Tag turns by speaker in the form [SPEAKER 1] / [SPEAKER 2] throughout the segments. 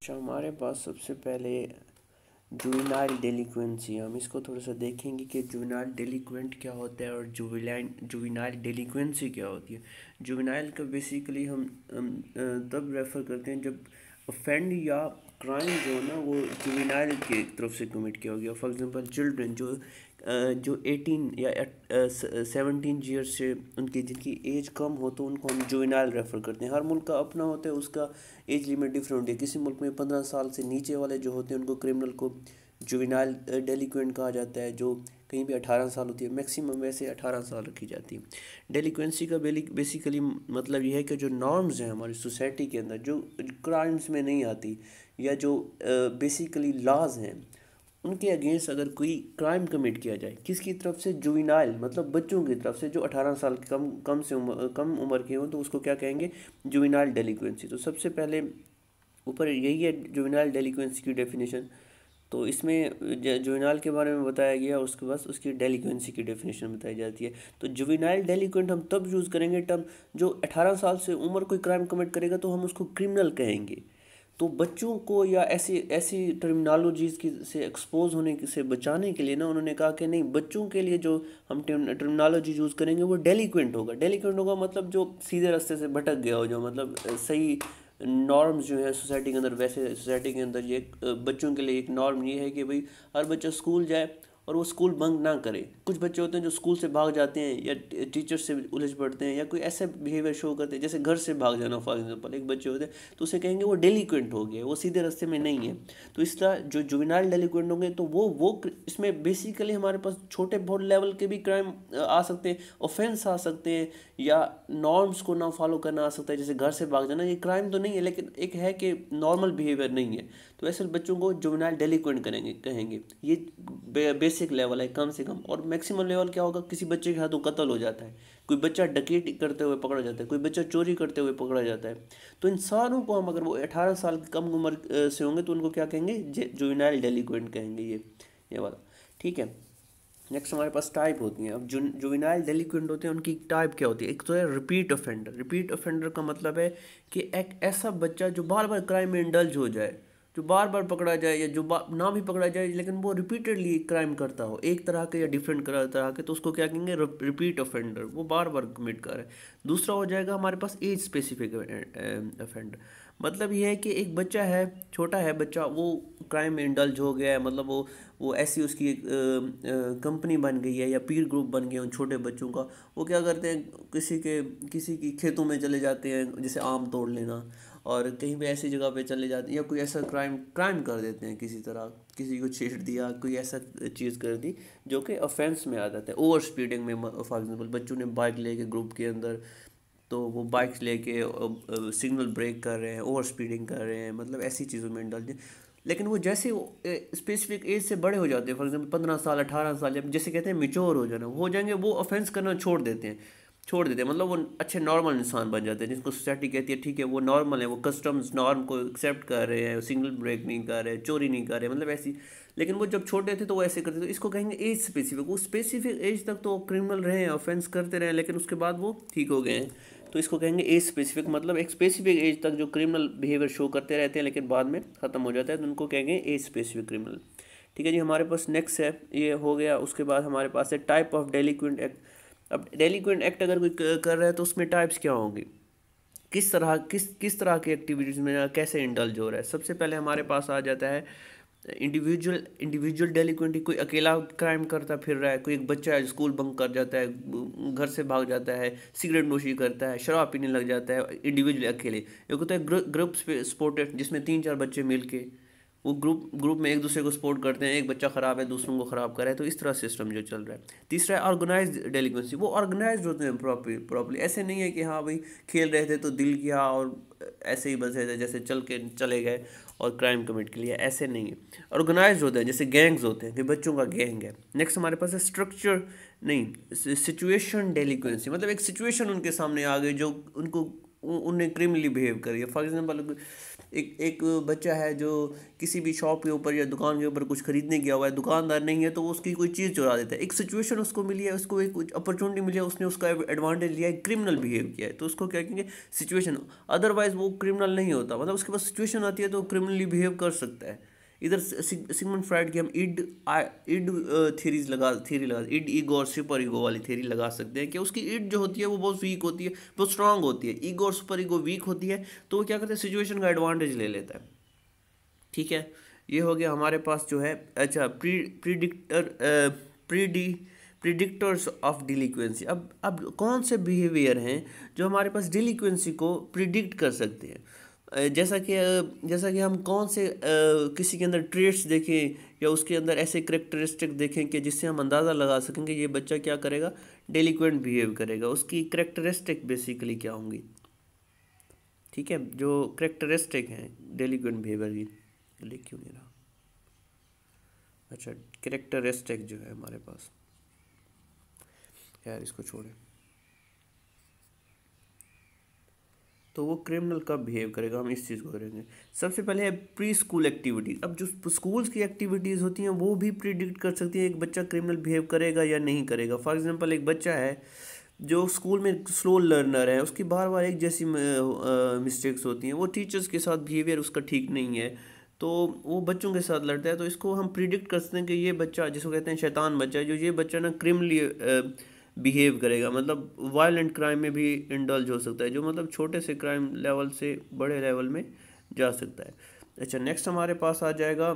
[SPEAKER 1] अच्छा, हमारे पास सबसे पहले जुवेनाइल डेलिक्वेंसी, हम इसको थोड़ा सा देखेंगे कि जुवेनाइल डेलिक्वेंट क्या होता है और जुवेनाइल डेलिक्वेंसी क्या होती है। जुवेनाइल का बेसिकली तब रेफ़र करते हैं जब ऑफेंड या क्राइम जो है ना वो जुवेनाइल की तरफ से कमिट किया हो गया। फॉर एग्जांपल चिल्ड्रन जो 18 या 17 ईयर से उनकी जिनकी एज कम हो तो उनको हम जुवेनाइल रेफ़र करते हैं। हर मुल्क का अपना होता है, उसका एज लिमिट डिफरेंट होती है। किसी मुल्क में 15 साल से नीचे वाले जो होते हैं उनको क्रिमिनल को जुवेनाइल डेलिक्वेंट कहा जाता है। जो कहीं भी 18 साल होती है, मैक्सिमम वैसे 18 साल रखी जाती है। डेलिक्वेंसी का बेसिकली मतलब यह है कि जो नॉर्म्स हैं हमारी सोसाइटी के अंदर जो क्राइम्स में नहीं आती, या जो बेसिकली लॉज हैं उनके अगेंस्ट अगर कोई क्राइम कमिट किया जाए, किसकी तरफ से? जुवेनाइल मतलब बच्चों की तरफ से जो 18 साल के कम उम्र के हों, तो उसको क्या कहेंगे? जुवेनाइल डेलिक्वेंसी। तो सबसे पहले ऊपर यही है जुवेनाइल डेलिक्वेंसी की डेफिनेशन। तो इसमें जुवेनाइल के बारे में बताया गया, उसके बाद उसकी डेलिक्वेंसी की डेफिनेशन बताई जाती है। तो जुवेनाइल डेलिक्वेंट हम तब यूज़ करेंगे टर्म जो 18 साल से उम्र कोई क्राइम कमिट करेगा तो हम उसको क्रिमिनल कहेंगे। तो बच्चों को या ऐसी ऐसी टर्मिनोलॉजीज़ की से एक्सपोज होने से बचाने के लिए ना उन्होंने कहा कि नहीं, बच्चों के लिए जो हम टर्मिनोलॉजी यूज़ करेंगे वो डेलिक्वेंट होगा। डेलिक्वेंट होगा मतलब जो सीधे रास्ते से भटक गया हो, जो मतलब सही नॉर्म्स जो है सोसाइटी के अंदर। वैसे सोसाइटी के अंदर ये बच्चों के लिए एक नॉर्म ये है कि भाई हर बच्चा स्कूल जाए और वो स्कूल बंक ना करे। कुछ बच्चे होते हैं जो स्कूल से भाग जाते हैं या टीचर से उलझ पड़ते हैं या कोई ऐसा बिहेवियर शो करते हैं जैसे घर से भाग जाना। फॉर एग्जांपल एक बच्चे होते हैं तो उसे कहेंगे वो डेलिक्वेंट हो गया, वो सीधे रास्ते में नहीं है। तो इस तरह जो जुवेनाइल डेलिक्वेंट होंगे तो वो इसमें बेसिकली हमारे पास छोटे बहुत लेवल के भी क्राइम आ सकते हैं, ऑफेंस आ सकते हैं, या नॉर्म्स को ना फॉलो करना आ सकता है। जैसे घर से भाग जाना, ये क्राइम तो नहीं है लेकिन एक है कि नॉर्मल बिहेवियर नहीं है, तो ऐसे बच्चों को जुवेनाइल डेलिक्वेंट कहेंगे। ये बेसिक लेवल है कम से कम। और मैक्सिमम लेवल क्या होगा? किसी बच्चे के हाथों कत्ल हो जाता है, कोई बच्चा डकैती करते हुए पकड़ा जाता है, कोई बच्चा चोरी करते हुए पकड़ा जाता है। तो इन सारों को हम, अगर वो 18 साल की कम उम्र से होंगे तो उनको क्या कहेंगे? जुवेनाइल डेलिक्वेंट कहेंगे। ये वाला ठीक है। नेक्स्ट हमारे पास टाइप होती हैं। अब जो जुवेनाइल डेलिक्वेंट होते हैं उनकी टाइप क्या होती है? एक तो है रिपीट ऑफेंडर। रिपीट ऑफेंडर का मतलब है कि एक ऐसा बच्चा जो बार बार क्राइम में इंडल्ज हो जाए, जो बार बार पकड़ा जाए, या जो ना भी पकड़ा जाए लेकिन वो रिपीटेडली क्राइम करता हो, एक तरह के या डिफरेंट तरह के, तो उसको क्या कहेंगे? Repeat offender. वो बार बार कमिट कर रहा है। दूसरा हो जाएगा हमारे पास एज स्पेसिफिक ऑफेंडर। मतलब ये है कि एक बच्चा है, छोटा है बच्चा, वो क्राइम में इंडल्ज हो गया है, मतलब वो ऐसी उसकी एक कंपनी बन गई है या पीर ग्रुप बन गया उन छोटे बच्चों का। वो क्या करते हैं, किसी की खेतों में चले जाते हैं, जैसे आम तोड़ लेना, और कहीं भी ऐसी जगह पे चले जाते हैं, या कोई ऐसा क्राइम कर देते हैं किसी तरह, किसी को छेड़ दिया, कोई ऐसा चीज़ कर दी जो कि ऑफेंस में आ जाता है। ओवर स्पीडिंग में, फॉर एग्जांपल बच्चों ने बाइक लेके ग्रुप के अंदर, तो वो बाइक्स लेके सिग्नल ब्रेक कर रहे हैं, ओवर स्पीडिंग कर रहे हैं, मतलब ऐसी चीज़ों में इंडल्ज। लेकिन वो जैसे स्पेसिफिक एज से बड़े हो जाते हैं, फॉर एग्जांपल 15 साल 18 साल, जब जैसे कहते हैं मिच्योर हो जाना, वो हो जाएंगे, वो ऑफेंस करना छोड़ देते हैं, मतलब वो अच्छे नॉर्मल इंसान बन जाते हैं, जिसको सोसाइटी कहती है ठीक है वो नॉर्मल है, वो कस्टम्स नॉर्म को एक्सेप्ट कर रहे हैं, सिग्नल ब्रेक नहीं कर रहे, चोरी नहीं कर रहे, मतलब ऐसी। लेकिन वो जब छोटे थे तो वो ऐसे करते थे। इसको कहेंगे एज स्पेसिफिक। वो स्पेसिफिक एज तक तो क्रिमिनल रहे हैं, ऑफेंस करते रहे, लेकिन उसके बाद वो ठीक हो गए हैं। तो इसको कहेंगे एज स्पेसिफिक, मतलब एक स्पेसिफिक एज तक जो क्रिमिनल बिहेवियर शो करते रहते हैं लेकिन बाद में ख़त्म हो जाता है, तो उनको कहेंगे एज स्पेसिफिक क्रिमिनल। ठीक है जी। हमारे पास नेक्स्ट है, ये हो गया। उसके बाद हमारे पास है टाइप ऑफ डेलिक्वेंट एक्ट। अब डेलिक्वेंट एक्ट अगर कोई कर रहा है तो उसमें टाइप्स क्या होंगी, किस तरह की एक्टिविटीज़ में कैसे इंडल्ज हो रहा है। सबसे पहले हमारे पास आ जाता है इंडिविजुअल डेलिक्वेंट। कोई अकेला क्राइम करता फिर रहा है, कोई एक बच्चा है स्कूल बंक कर जाता है, घर से भाग जाता है, सिगरेट नोशी करता है, शराब पीने लग जाता है, इंडिविजुअल अकेले। एक होता है ग्रुप स्पोर्टेड, जिसमें 3-4 बच्चे मिल के वो ग्रुप में एक दूसरे को सपोर्ट करते हैं, एक बच्चा ख़राब है दूसरों को ख़राब कर रहा है, तो इस तरह सिस्टम जो चल रहा है। तीसरा है ऑर्गेनाइज डेलिक्वेंसी। वो ऑर्गेनाइज होते हैं प्रॉपरली, ऐसे नहीं है कि हाँ भाई खेल रहे थे तो दिल किया और ऐसे ही बस है जैसे चले गए और क्राइम कमिट के लिए, ऐसे नहीं है। ऑर्गेनाइज होते हैं, जैसे गैंग्स होते हैं कि बच्चों का गैंग है। नेक्स्ट हमारे पास है स्ट्रक्चर नहीं सिचुएशन डेलिक्वेंसी। मतलब एक सिचुएशन उनके सामने आ गई जो उनको उन्हें क्रिमिनली बिहेव करिए। फॉर एग्जांपल एक बच्चा है जो किसी भी शॉप के ऊपर या दुकान के ऊपर कुछ खरीदने गया हुआ है, दुकानदार नहीं है तो वो उसकी कोई चीज़ चुरा देता है। एक सिचुएशन उसको मिली है, उसको एक अपॉर्चुनिटी मिली है, उसने उसका एडवांटेज लिया है, क्रिमिनल बिहेव किया है, तो उसको क्या कहेंगे, सिचुएशन। अदरवाइज वो क्रिमिनल नहीं होता, मतलब उसके पास सिचुएशन आती है तो क्रिमिनली बिहेव कर सकता है। इधर सिगमंड फ्राइड की हम इड थ्योरी लगा इड ईगो और सुपर ईगो वाली थ्योरी लगा सकते हैं कि उसकी इड जो होती है वो बहुत वीक होती है, बहुत स्ट्रांग होती है, ईगो और सुपर ईगो वीक होती है, तो वो क्या करते हैं, सिचुएशन का एडवांटेज ले लेता है। ठीक है, ये हो गया हमारे पास जो है। अच्छा, प्रीडी प्रिडिक्टर्स ऑफ डिलीक्वेंसी। अब कौन से बिहेवियर हैं जो हमारे पास डिलीक्वेंसी को प्रिडिक्ट कर सकते हैं। जैसा कि हम कौन से किसी के अंदर ट्रेट्स देखें या उसके अंदर ऐसे करेक्टरिस्टिक देखें कि जिससे हम अंदाज़ा लगा सकेंगे ये बच्चा क्या करेगा, डेलिक्वेंट बिहेव करेगा। उसकी करेक्टरिस्टिक बेसिकली क्या होंगी, ठीक है, जो करेक्टरिस्टिक हैं डेलिक्वेंट बिहेवियर की, लिख क्यों नहीं रहा। अच्छा, करेक्टरिस्टिक जो है हमारे पास, यार इसको छोड़े, तो वो क्रिमिनल कब बिहेव करेगा, हम इस चीज़ को करेंगे। सबसे पहले है प्री स्कूल एक्टिविटीज़। अब जो स्कूल्स की एक्टिविटीज़ होती हैं वो भी प्रिडिक्ट कर सकती हैं एक बच्चा क्रिमिनल बिहेव करेगा या नहीं करेगा। फॉर एग्जांपल एक बच्चा है जो स्कूल में स्लो लर्नर है, उसकी बार बार एक जैसी मिस्टेक्स होती हैं, वो टीचर्स के साथ बिहेवियर उसका ठीक नहीं है, तो वो बच्चों के साथ लड़ता है, तो इसको हम प्रिडिक्ट कर सकते हैं कि ये बच्चा, जिसको कहते हैं शैतान बच्चा, जो ये बच्चा ना क्रिमिनली बिहेव करेगा, मतलब वायलेंट क्राइम में भी इंडल्ज हो सकता है, जो मतलब छोटे से क्राइम लेवल से बड़े लेवल में जा सकता है। अच्छा, नेक्स्ट हमारे पास आ जाएगा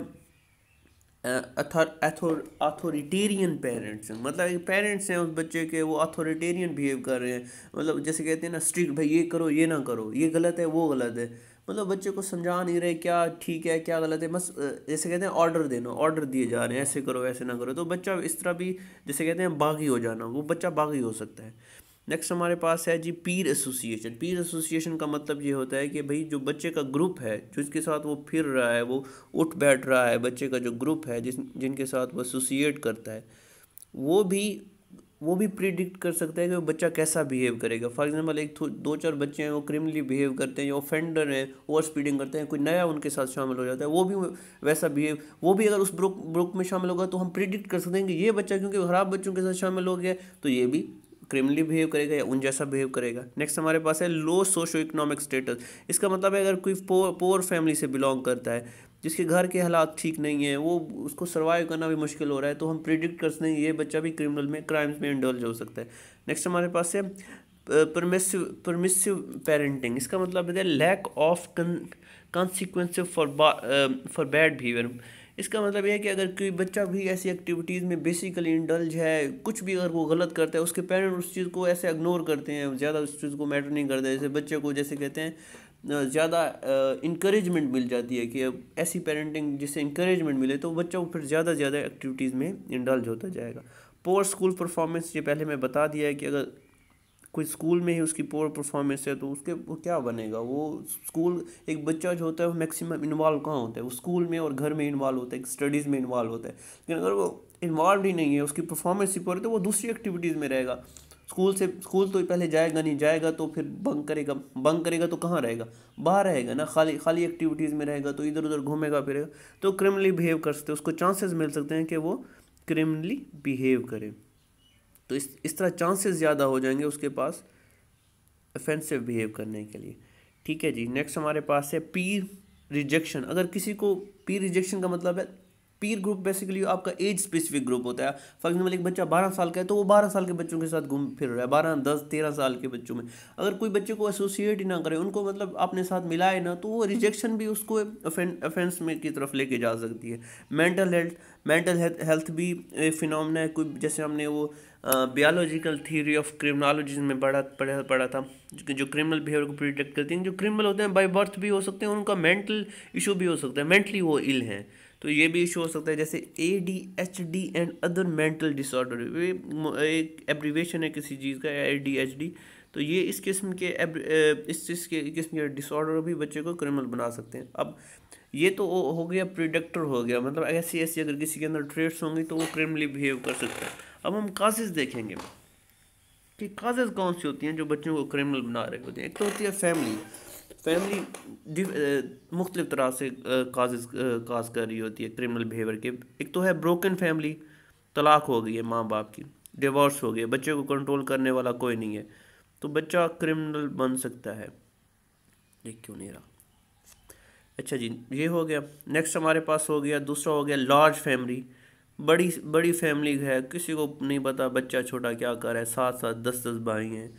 [SPEAKER 1] अथॉरिटेरियन पेरेंट्स। मतलब पेरेंट्स हैं उस बच्चे के, वो अथॉरिटेरियन बिहेव कर रहे हैं, मतलब जैसे कहते हैं ना स्ट्रिक्ट, भाई ये करो ये ना करो, ये गलत है वो गलत है, मतलब बच्चे को समझा नहीं रहे क्या ठीक है क्या गलत है, बस जैसे कहते हैं ऑर्डर देना, ऑर्डर दिए जा रहे हैं ऐसे करो ऐसे ना करो, तो बच्चा इस तरह भी, जैसे कहते हैं बागी हो जाना, वो बच्चा बागी हो सकता है। नेक्स्ट हमारे पास है जी पीर एसोसिएशन। पीर एसोसिएशन का मतलब ये होता है कि भाई जो बच्चे का ग्रुप है, जिसके साथ वो फिर रहा है, वो उठ बैठ रहा है, बच्चे का जो ग्रुप है जिनके साथ वो एसोसिएट करता है, वो भी प्रिडिक्ट कर सकता है कि वो बच्चा कैसा बिहेव करेगा। फॉर एग्जांपल एक दो चार बच्चे हैं वो क्रिमिनली बिहेव करते हैं, या ऑफेंडर हैं, ओवर स्पीडिंग करते हैं, कोई नया उनके साथ शामिल हो जाता है, वो भी वैसा बिहेव, वो भी अगर उस ग्रुप में शामिल होगा तो हम प्रिडिक्ट कर सकते हैं कि ये बच्चा क्योंकि खराब बच्चों के साथ शामिल हो गया तो ये भी क्रिमिनली बिहेव करेगा या उन जैसा बिहेव करेगा। नेक्स्ट हमारे पास है लो सोशो इकोनॉमिक स्टेटस। इसका मतलब है अगर कोई पोअर फैमिली से बिलोंग करता है, जिसके घर के हालात ठीक नहीं है, वो उसको सर्वाइव करना भी मुश्किल हो रहा है, तो हम प्रिडिक्ट कर सकते हैं ये बच्चा भी क्रिमिनल में, क्राइम्स में इंडल्ज हो सकता है। नेक्स्ट हमारे पास है परमिसिव पेरेंटिंग। इसका मतलब है lack of consequence for bad behaviour. इसका मतलब यह है कि अगर कोई बच्चा भी ऐसी एक्टिविटीज़ में बेसिकली इंडल्ज है, कुछ भी अगर वो गलत करता है, उसके पेरेंट उस चीज़ को ऐसे इग्नोर करते हैं, ज़्यादा उस चीज़ को मैटर नहीं करते, जैसे बच्चे को जैसे कहते हैं ज़्यादा इंकरेजमेंट मिल जाती है कि अब ऐसी पेरेंटिंग जिससे इंकरेजमेंट मिले, तो बच्चा वो फिर ज़्यादा एक्टिविटीज़ में इंडल्ज होता जाएगा। पोअर स्कूल परफॉर्मेंस, ये पहले मैं बता दिया है कि अगर कोई स्कूल में ही उसकी पोअर परफॉर्मेंस है तो वो क्या बनेगा, वो स्कूल, एक बच्चा जो होता है वो मैक्सिमम इन्वॉल्व कहाँ होता है, वो स्कूल में और घर में इन्वॉल्व होता है, स्टडीज़ में इन्वॉल्व होता है। लेकिन अगर वो इन्वॉल्व ही नहीं है, उसकी परफॉर्मेंस ही पोअर है, तो वो दूसरी एक्टिविटीज़ में रहेगा। स्कूल तो पहले जाएगा नहीं, जाएगा तो फिर बंक करेगा तो कहाँ रहेगा, बाहर रहेगा ना, खाली एक्टिविटीज़ में रहेगा, तो इधर उधर घूमेगा फिरेगा, तो क्रिमिनली बिहेव कर सकते हैं, उसको चांसेस मिल सकते हैं कि वो क्रिमिनली बिहेव करे, तो इस तरह चांसेस ज़्यादा हो जाएंगे उसके पास ऑफेंसिव बिहेव करने के लिए। ठीक है जी, नेक्स्ट हमारे पास है पीर रिजेक्शन। अगर किसी को, पीर रिजेक्शन का मतलब है, पीर ग्रुप बेसिकली आपका एज स्पेसिफिक ग्रुप होता है। फॉर एग्जाम्पल एक बच्चा 12 साल का है तो वो 12 साल के बच्चों के साथ घूम फिर रहा है, 12 10 13 साल के बच्चों में। अगर कोई बच्चे को एसोसिएट ही ना करे, उनको मतलब अपने साथ मिलाए ना, तो वो रिजेक्शन भी उसको ऑफेंस में की तरफ लेके जा सकती है। मेंटल हेल्थ भी फिनोमेना है कोई, जैसे हमने वो बायोलॉजिकल थ्योरी ऑफ क्रिमिनोलॉजी में पढ़ा था, जो क्रिमिनल बिहेवियर को प्रिडिक्ट करती हैं। जो क्रिमिनल होते हैं बाय बर्थ भी हो सकते हैं, उनका मेंटल इशू भी हो सकता है, मेंटली वो इल हैं, तो ये भी इशू हो सकता है, जैसे ADHD and other mental disorder. ये एक एब्रीवेशन है किसी चीज़ का, ADHD, तो ये इस किस्म के किस्म के डिसऑर्डर भी बच्चे को क्रिमिनल बना सकते हैं। अब ये तो हो गया प्रिडिक्टर हो गया, मतलब ऐसी अगर किसी के अंदर ट्रेट्स होंगी तो वो क्रिमिनली बिहेव कर सकता है। अब हम काजेज़ देखेंगे। कि काजेज़ कौन सी होती हैं जो बच्चों को क्रिमिनल बना रहे होते हैं। एक तो होती है फैमिली। फैमिली मुख्तलिफ तरह से काज कर रही होती है क्रिमिनल बिहेवियर के। एक तो है ब्रोकन फैमिली, तलाक हो गई है माँ बाप की, डिवोर्स हो गया, बच्चे को कंट्रोल करने वाला कोई नहीं है, तो बच्चा क्रिमिनल बन सकता है। ये क्यों नहीं रहा? अच्छा जी, ये हो गया। नेक्स्ट हमारे पास हो गया, दूसरा हो गया लार्ज फैमिली। बड़ी बड़ी फैमिली है, किसी को नहीं पता बच्चा छोटा क्या कर रहा है, सात सात दस दस भाई हैं,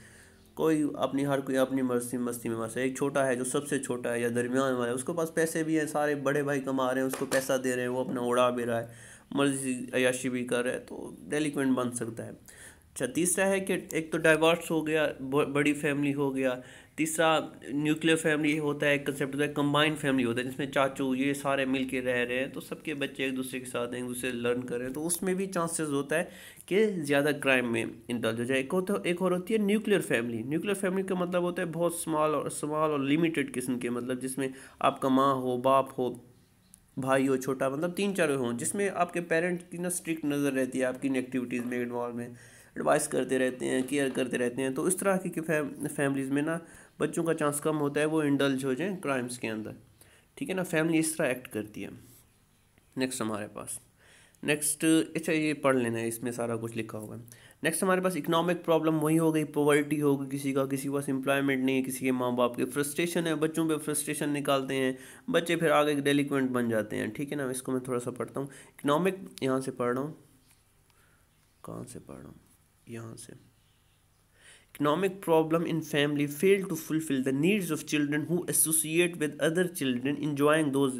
[SPEAKER 1] कोई अपनी हर कोई अपनी मस्ती मस्ती में मस्त है। एक छोटा है जो सबसे छोटा है या दरमियान वाला है, उसके पास पैसे भी हैं, सारे बड़े भाई कमा रहे हैं, उसको पैसा दे रहे हैं, वो अपना उड़ा भी रहा है, मर्जी अयाशी भी कर रहा है, तो डेलिक्वेंट बन सकता है। अच्छा, तीसरा है कि एक तो डाइवोर्स हो गया, बड़ी फैमिली हो गया। तीसरा न्यूक्लियर फैमिली होता है, एक कंसेप्ट होता है कंबाइंड फैमिली होता है, जिसमें चाचू ये सारे मिल के रह रहे हैं, तो सबके बच्चे एक दूसरे के साथ एक दूसरे लर्न कर रहे हैं, तो उसमें भी चांसेस होता है कि ज़्यादा क्राइम में इंडल्ज हो जाए। एक और होती है न्यूक्लियर फैमिली। न्यूक्लियर फैमिली का मतलब होता है बहुत स्मॉल और लिमिटेड किस्म के, मतलब जिसमें आपका माँ हो, बाप हो, भाई हो छोटा, मतलब तीन चार हों, जिसमें आपके पेरेंट्स की ना स्ट्रिक्ट नज़र रहती है, आपकी एक्टिविटीज़ में इन्वॉल्व में एडवाइस करते रहते हैं, केयर करते रहते हैं, तो इस तरह की फैमिलीज़ में ना बच्चों का चांस कम होता है वो इंडल्ज हो जाएं क्राइम्स के अंदर। ठीक है ना, फैमिली इस तरह एक्ट करती है। नेक्स्ट हमारे पास नेक्स्ट अच्छा, ये पढ़ लेना है, इसमें सारा कुछ लिखा होगा। नेक्स्ट हमारे पास इकोनॉमिक प्रॉब्लम वही हो गई, पॉवर्टी हो गई, किसी के पास एम्प्लॉयमेंट नहीं है, किसी के माँ बाप के फ्रस्ट्रेशन है, बच्चों पे फ्रस्ट्रेशन निकालते हैं, बच्चे फिर आगे डेलिक्वेंट बन जाते हैं। ठीक है ना, इसको मैं थोड़ा सा पढ़ता हूँ। इकोनॉमिक, यहाँ से पढ़ रहा हूँ, कहाँ से पढ़ रहा हूँ, यहाँ से। Economic problem in family fail to fulfill the needs of children who associate with other children enjoying those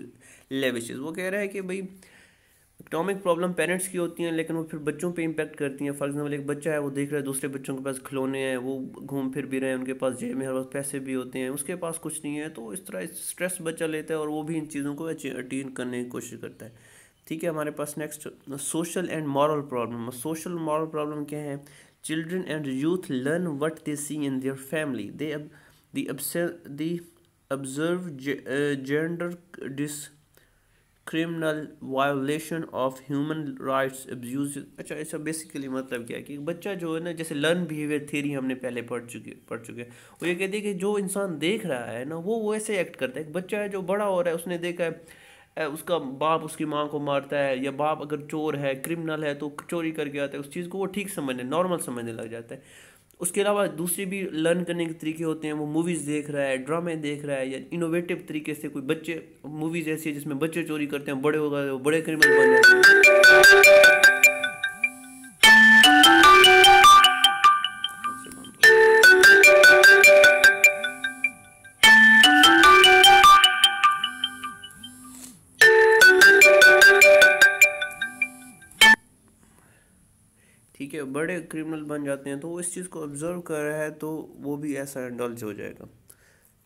[SPEAKER 1] lavishes। वो कह रहा है कि भाई इकोनॉमिक प्रॉब्लम पेरेंट्स की होती हैं, लेकिन वो फिर बच्चों पे इम्पेक्ट करती हैं। फॉर एग्जांपल एक बच्चा है, वो देख रहा है दूसरे बच्चों के पास खिलौने हैं, वो घूम फिर भी रहे हैं, उनके पास जेब में हर वक्त पैसे भी होते हैं, उसके पास कुछ नहीं है, तो इस तरह स्ट्रेस बच्चा लेता है और वो भी इन चीज़ों को अटेन करने की कोशिश करता है। ठीक है, हमारे पास next social and moral problem. Social moral problem क्या है? Children and youth learn what they see in their family, they observe gender criminal violation of human rights abuse. अच्छा, ऐसा बेसिकली मतलब क्या है कि बच्चा जो है ना, जैसे लर्न बिहेवियर थ्योरी हमने पहले पढ़ चुके हैं, वो ये कहती है कि जो इंसान देख रहा है ना, वो वैसे एक्ट करता है। एक बच्चा है जो बड़ा हो रहा है, उसने देखा है उसका बाप उसकी माँ को मारता है, या बाप अगर चोर है, क्रिमिनल है, तो चोरी करके आता है, उस चीज़ को वो ठीक समझने, नॉर्मल समझने लग जाता है। उसके अलावा दूसरे भी लर्न करने के तरीके होते हैं, वो मूवीज़ देख रहा है, ड्रामे देख रहा है, या इनोवेटिव तरीके से कोई बच्चे, मूवीज़ ऐसी है जिसमें बच्चे चोरी करते हैं, बड़े हो गए वो बड़े क्रिमिनल बन जाते हैं। ठीक है, बड़े क्रिमिनल बन जाते हैं, तो वो इस चीज़ को ऑब्जर्व कर रहा है, तो वो भी ऐसा इंडल्ज हो जाएगा।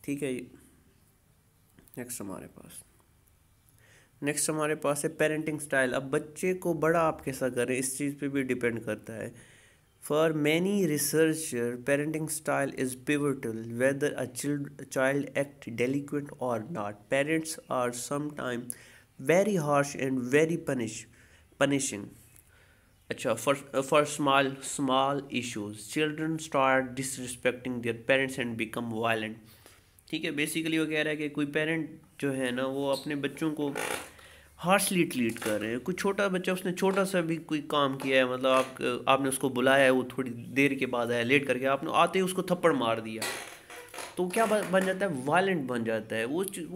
[SPEAKER 1] ठीक है, नेक्स्ट हमारे पास है पेरेंटिंग स्टाइल। अब बच्चे को बड़ा आप कैसा करें, इस चीज़ पे भी डिपेंड करता है। For many researcher parenting style is pivotal whether a child act delinquent और not. Parents are sometime very harsh and very punishing. अच्छा, for small issues children start disrespecting their parents and become violent. ठीक है, basically वो कह रहा है कि कोई पेरेंट जो है ना, वो अपने बच्चों को हार्शली ट्रीट कर रहे हैं। कोई छोटा बच्चा, उसने छोटा सा भी कोई काम किया है, मतलब आपने उसको बुलाया है, वो थोड़ी देर के बाद आया, लेट करके, आपने आते ही उसको थप्पड़ मार दिया, तो क्या बन जाता है? वायलेंट बन जाता है। वो फिर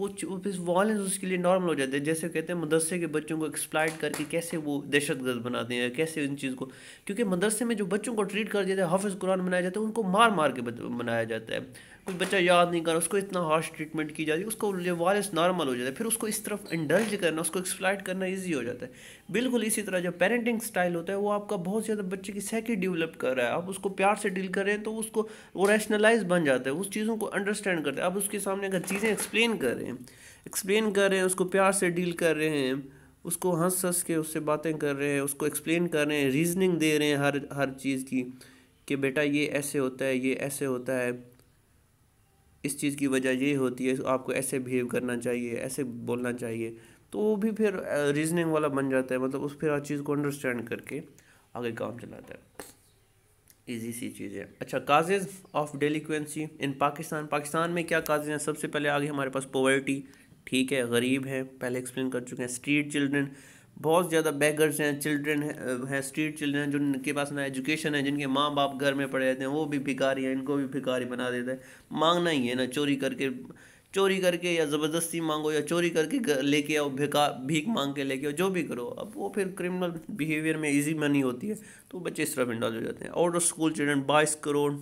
[SPEAKER 1] वायलेंस उसके लिए नॉर्मल हो जाता है। जैसे कहते हैं मदरसे के बच्चों को एक्सप्लॉइट करके कैसे वो दहशतगर्द बनाते हैं, कैसे इन चीज़ को, क्योंकि मदरसे में जो बच्चों को ट्रीट कर देते हैं, हाफिज़ कुरान बनाया जाता है, उनको मार मार के बनाया जाता है। कोई बच्चा याद नहीं कर रहा, उसको इतना हार्श ट्रीटमेंट की जाती है, उसको वायलेंस नॉर्मल हो जाता है, फिर उसको इस तरफ इंडल्ज करना, उसको एक्सप्लॉइट करना ईजी हो जाता है। बिल्कुल इसी तरह जो पेरेंटिंग स्टाइल होता है, वो आपका बहुत ज़्यादा बच्चे की साइकी डेवलप कर रहा है। आप उसको प्यार से डील कर रहे हैं, तो उसको वो रैशनलाइज बन जाता है, उस चीज़ों को अंडरस्टैंड करते हैं। आप उसके सामने अगर चीज़ें एक्सप्लेन कर रहे हैं, उसको प्यार से डील कर रहे हैं, उसको हंस हंस के उससे बातें कर रहे हैं, उसको एक्सप्लेन कर रहे हैं, रीजनिंग दे रहे हैं हर चीज़ की, कि बेटा ये ऐसे होता है, ये ऐसे होता है, इस चीज़ की वजह ये होती है, आपको ऐसे बिहेव करना चाहिए, ऐसे बोलना चाहिए, तो वो भी फिर रीजनिंग वाला बन जाता है, मतलब उस फिर हर चीज़ को अंडरस्टैंड करके आगे काम चलाता है। इजी सी चीज़ है। अच्छा, काजेज़ ऑफ डेलिक्वेंसी इन पाकिस्तान। पाकिस्तान में क्या काजेज़ हैं? सबसे पहले आगे हमारे पास पॉवर्टी, ठीक है, गरीब हैं, पहले एक्सप्लेन कर चुके हैं। स्ट्रीट चिल्ड्रन, बहुत ज़्यादा बेगर्स हैं, चिल्ड्रन हैं, स्ट्रीट चिल्ड्रन जिनके पास ना एजुकेशन है, जिनके माँ बाप घर में पड़े रहते हैं, वो भी भिखारी हैं, इनको भी भिखारी बना देता है। मांगना ही है ना, चोरी करके या ज़बरदस्ती मांगो या चोरी करके लेके आओ, भीख मांग के लेके आओ, जो भी करो, अब वो फिर क्रिमिनल बिहेवियर में इजी मनी होती है, तो बच्चे इस तरफ इंडल्ज हो जाते हैं। Out of school children 22 crore,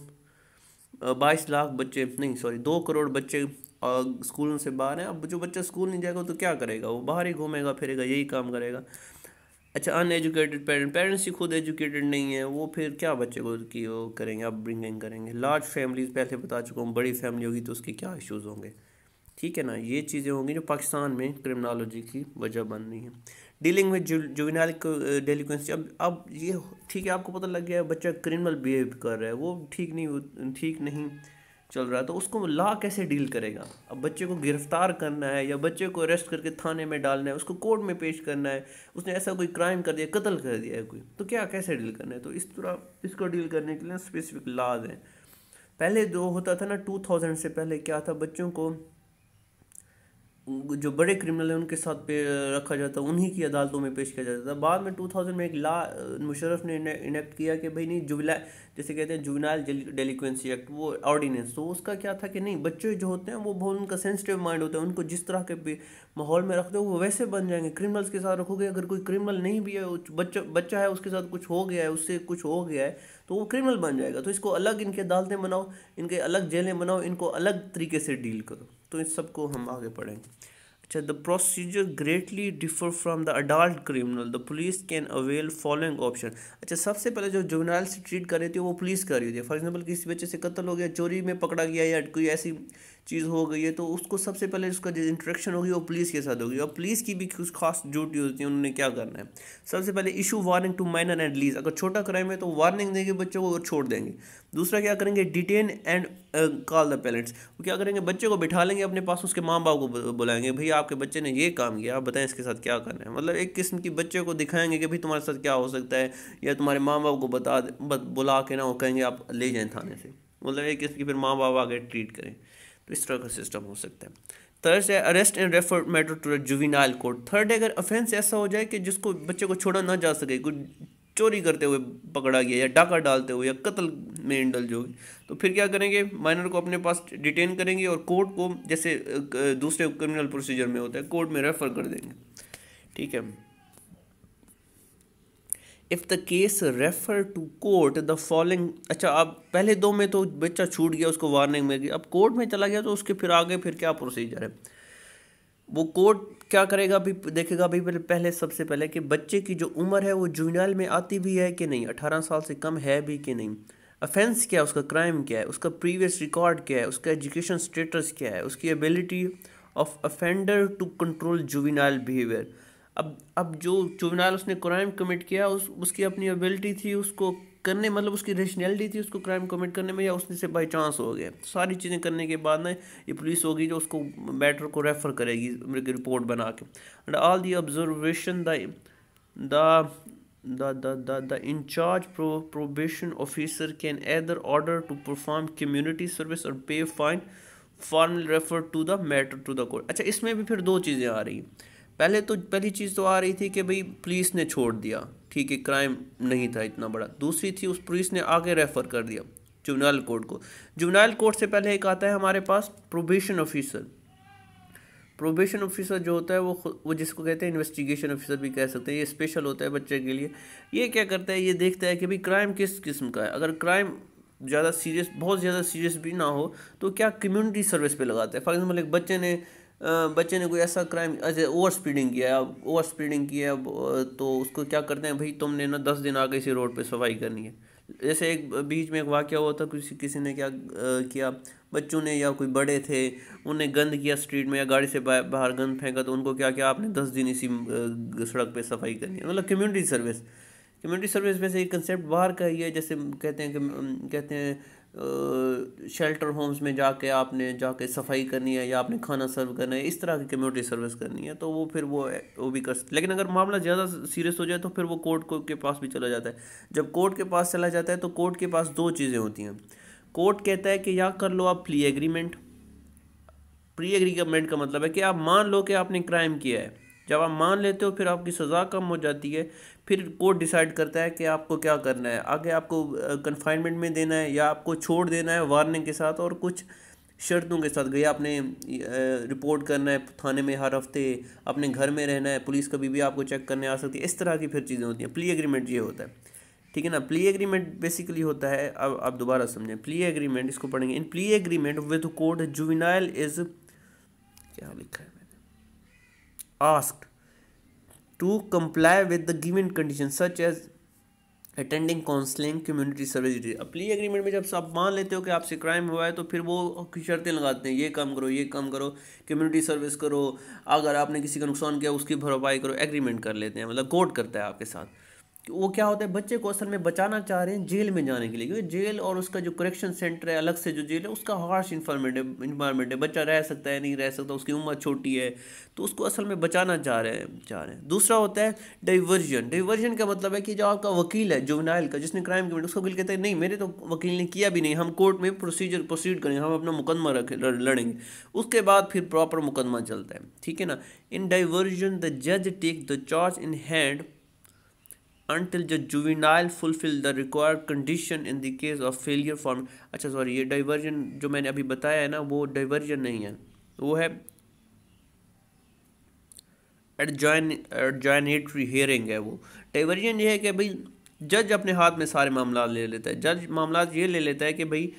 [SPEAKER 1] 22 lakh बच्चे, नहीं सॉरी 2 करोड़ बच्चे स्कूलों से बाहर हैं। अब जो बच्चा स्कूल नहीं जाएगा तो क्या करेगा? वो बाहर ही घूमेगा फिरेगा, यही काम करेगा। अच्छा, अनएजुकेटेड पेरेंट्स ही खुद एजुकेटेड नहीं है, वो फिर क्या बच्चे को की वो करेंगे, अपब्रिंगिंग करेंगे। लार्ज फैमिलीज, पहले बता चुका हूँ, बड़ी फैमिली होगी तो उसके क्या इश्यूज होंगे, ठीक है ना। ये चीज़ें होंगी जो पाकिस्तान में क्रिमिनोलॉजी की वजह बन रही हैं। डीलिंग विद जुवेनाइल डेलिक्वेंसी, अब ये ठीक है, आपको पता लग गया है बच्चा क्रिमिनल बिहेव कर रहा है, वो ठीक नहीं चल रहा है, तो उसको लॉ कैसे डील करेगा? अब बच्चे को गिरफ्तार करना है या बच्चे को अरेस्ट करके थाने में डालना है, उसको कोर्ट में पेश करना है, उसने ऐसा कोई क्राइम कर दिया, कत्ल कर दिया है कोई, तो क्या कैसे डील करना है? तो इस तरह इसको डील करने के लिए स्पेसिफिक लॉज हैं। पहले जो होता था ना, 2000 से पहले क्या था, बच्चों को जो बड़े क्रिमिनल हैं उनके साथ पे रखा जाता, उन्हीं की अदालतों में पेश किया जाता था। बाद में 2000 में एक लॉ मुशर्रफ ने इनेक्ट किया कि भाई नहीं, जुबिला जैसे कहते हैं जुवेनाइल डेलिक्वेंसी एक्ट, वो ऑर्डिनेंस, तो उसका क्या था कि नहीं, बच्चे जो होते हैं वो बहुत उनका सेंसिटिव माइंड होता है, उनको जिस तरह के माहौल में रखते हो वो वैसे बन जाएंगे। क्रिमिनल्स के साथ रखोगे, अगर कोई क्रिमिनल नहीं भी है, बच्चा है, उसके साथ कुछ हो गया है, उससे कुछ हो गया है, तो वो क्रिमिनल बन जाएगा। तो इसको अलग इनके अदालतें बनाओ, इनके अलग जेलें बनाओ, इनको अलग तरीके से डील करो। तो इस सबको हम आगे पढ़ेंगे। अच्छा, the procedure greatly differ from the adult criminal, the police can avail following option. अच्छा, सबसे पहले जो जुवेनाइल से ट्रीट कर रही थी वो पुलिस कर रही थी। फॉर एग्जांपल किसी बच्चे से कत्ल हो गया, चोरी में पकड़ा गया या कोई ऐसी चीज़ हो गई है, तो उसको सबसे पहले उसका जो इंटरेक्शन होगी वो पुलिस के साथ होगी। और पुलिस की भी कुछ खास ड्यूटी होती है, उन्होंने क्या करना है, सबसे पहले issue warning to minor and release. अगर छोटा क्राइम है तो वार्निंग देंगे बच्चों को और छोड़ देंगे। दूसरा क्या करेंगे, detain and call the parents. वो क्या करेंगे, बच्चे को बिठा लेंगे अपने पास, उसके माँ बाप को बुलाएंगे, भैया आपके बच्चे ने ये काम किया, आप बताएं इसके साथ क्या करना है। मतलब एक किस्म की बच्चे को दिखाएंगे कि भाई तुम्हारे साथ क्या हो सकता है, या तुम्हारे माँ बाप को बुला के ना वो कहेंगे आप ले जाएं थाने से। मतलब एक किस्म की फिर माँ बाप आगे ट्रीट करें, तो इस तरह का सिस्टम हो सकता है। थर्ड है arrest and refer matter to the juvenile court. Third है अगर ऑफेंस ऐसा हो जाए कि जिसको बच्चे को छोड़ा ना जा सके, कुछ चोरी करते हुए पकड़ा गया या डाका डालते हुए या कत्ल में इंडल्ज हो गई, तो फिर क्या करेंगे, माइनर को अपने पास डिटेन करेंगे और कोर्ट को, जैसे दूसरे क्रिमिनल प्रोसीजर में होता है, कोर्ट में रेफर कर देंगे, ठीक है। If the case refer to court the following. अच्छा, अब पहले दो में तो बच्चा छूट गया, उसको वार्निंग मिल गई, अब कोर्ट में चला गया तो उसके फिर आगे फिर क्या प्रोसीजर है, वो कोर्ट क्या करेगा, भी देखेगा भाई पहले सबसे पहले कि बच्चे की जो उम्र है वो जुवेनाइल में आती भी है कि नहीं, 18 साल से कम है भी कि नहीं, ऑफेंस क्या है, उसका क्राइम क्या है, उसका प्रीवियस रिकॉर्ड क्या है, उसका एजुकेशन स्टेटस क्या है, उसकी ability of offender to control juvenile behaviour. अब जो जुवेनाइल उसने क्राइम कमिट किया, उसकी अपनी एबिलिटी थी उसको करने, मतलब उसकी रेशनैलिटी थी उसको क्राइम कमिट करने में, या उसने से बाई चांस हो गया। सारी चीज़ें करने के बाद ना ये पुलिस होगी जो उसको मैटर को रेफ़र करेगी रिपोर्ट बना के। And all the observation the the in charge probation officer can either order to perform community service or pay fine, formally refer to the matter to the court। अच्छा, इसमें भी फिर दो चीज़ें आ रही हैं। पहली चीज़ तो आ रही थी कि भाई पुलिस ने छोड़ दिया, ठीक है, क्राइम नहीं था इतना बड़ा। दूसरी थी उस पुलिस ने आगे रेफ़र कर दिया जुवेनाइल कोर्ट को। जुवेनाइल कोर्ट से पहले एक आता है हमारे पास प्रोबेशन ऑफिसर। प्रोबेशन ऑफिसर जो होता है वो जिसको कहते हैं इन्वेस्टिगेशन ऑफिसर भी कह सकते हैं, ये स्पेशल होता है बच्चे के लिए। ये क्या करता है, ये देखता है कि भाई क्राइम किस किस्म का है। अगर क्राइम ज़्यादा सीरियस, बहुत ज़्यादा सीरियस भी ना हो, तो क्या कम्युनिटी सर्विस पे लगाता है। फॉर एग्जाम्पल एक बच्चे ने कोई ऐसा क्राइम, ऐसे ओवर स्पीडिंग किया, तो उसको क्या करते हैं, भाई तुमने ना 10 दिन आगे इसी रोड पे सफाई करनी है। जैसे एक बीच में एक वाक़या हुआ था, किसी ने क्या किया, बच्चों ने या कोई बड़े थे, उन्हें गंद किया स्ट्रीट में या गाड़ी से बाहर गंद फेंका, तो उनको क्या किया, आपने 10 दिन इसी सड़क पे सफाई करनी है। मतलब कम्युनिटी सर्विस में से एक कंसेप्ट बाहर का ही है। जैसे कहते हैं शेल्टर होम्स में जाके आपने जाके सफाई करनी है या आपने खाना सर्व करना है, इस तरह की कम्युनिटी सर्विस करनी है, तो वो फिर वो भी कर सकते। लेकिन अगर मामला ज़्यादा सीरियस हो जाए तो फिर वो कोर्ट को के पास भी चला जाता है। जब कोर्ट के पास चला जाता है तो कोर्ट के पास दो चीज़ें होती हैं। कोर्ट कहता है कि या कर लो आप प्ली एग्रीमेंट। प्री एग्रीमेंट का मतलब है कि आप मान लो कि आपने क्राइम किया है। जब आप मान लेते हो फिर आपकी सज़ा कम हो जाती है। फिर कोर्ट डिसाइड करता है कि आपको क्या करना है, आगे आपको कन्फाइनमेंट में देना है या आपको छोड़ देना है वार्निंग के साथ और कुछ शर्तों के साथ। गया आपने रिपोर्ट करना है थाने में हर हफ्ते, अपने घर में रहना है, पुलिस कभी भी आपको चेक करने आ सकती है, इस तरह की फिर चीज़ें होती हैं। प्ली एग्रीमेंट ये होता है, ठीक है ना। प्ली एग्रीमेंट बेसिकली होता है, अब आप दोबारा समझें प्ली एग्रीमेंट, इसको पढ़ेंगे। In plea agreement with court juvenile is, क्या लिखा है मैंने, asked to comply with the given condition such as attending counselling community service. अब प्ली एग्रीमेंट में जब आप मान लेते हो कि आपसे क्राइम हुआ है तो फिर वो शर्तें लगाते हैं, ये काम करो, ये काम करो, कम्युनिटी सर्विस करो, अगर आपने किसी का नुकसान किया उसकी भरपाई करो, एग्रीमेंट कर लेते हैं, मतलब कोर्ट करता है आपके साथ। वो क्या होता है, बच्चे को असल में बचाना चाह रहे हैं जेल में जाने के लिए, क्योंकि जेल और उसका जो करेक्शन सेंटर है अलग से जो जेल है उसका हार्श इन्वायरमेंट है, बच्चा रह सकता है नहीं रह सकता, उसकी उम्र छोटी है, तो उसको असल में बचाना चाह रहे हैं। दूसरा होता है डाइवर्जन। डाइवर्जन का मतलब है कि जो आपका वकील है जुवेनाइल का, जिसने क्राइम कमिट, उसका वकील कहता है नहीं मेरे तो वकील ने किया भी नहीं, हम कोर्ट में प्रोसीड करेंगे, हम अपना मुकदमा लड़ेंगे, उसके बाद फिर प्रॉपर मुकदमा चलता है, ठीक है ना। इन डाइवर्जन द जज take the charge in hand until the juvenile fulfill the required condition in the case of failure form। अच्छा सॉरी, ये डाइवर्जन जो मैंने अभी बताया है ना, वो डाइवर्जन नहीं है, वो है एडजॉइनेटरी हियरिंग है। वो डाइवर्जन ये है कि भाई जज अपने हाथ में सारे मामला ले लेता है। जज मामला ये ले लेता है कि भाई,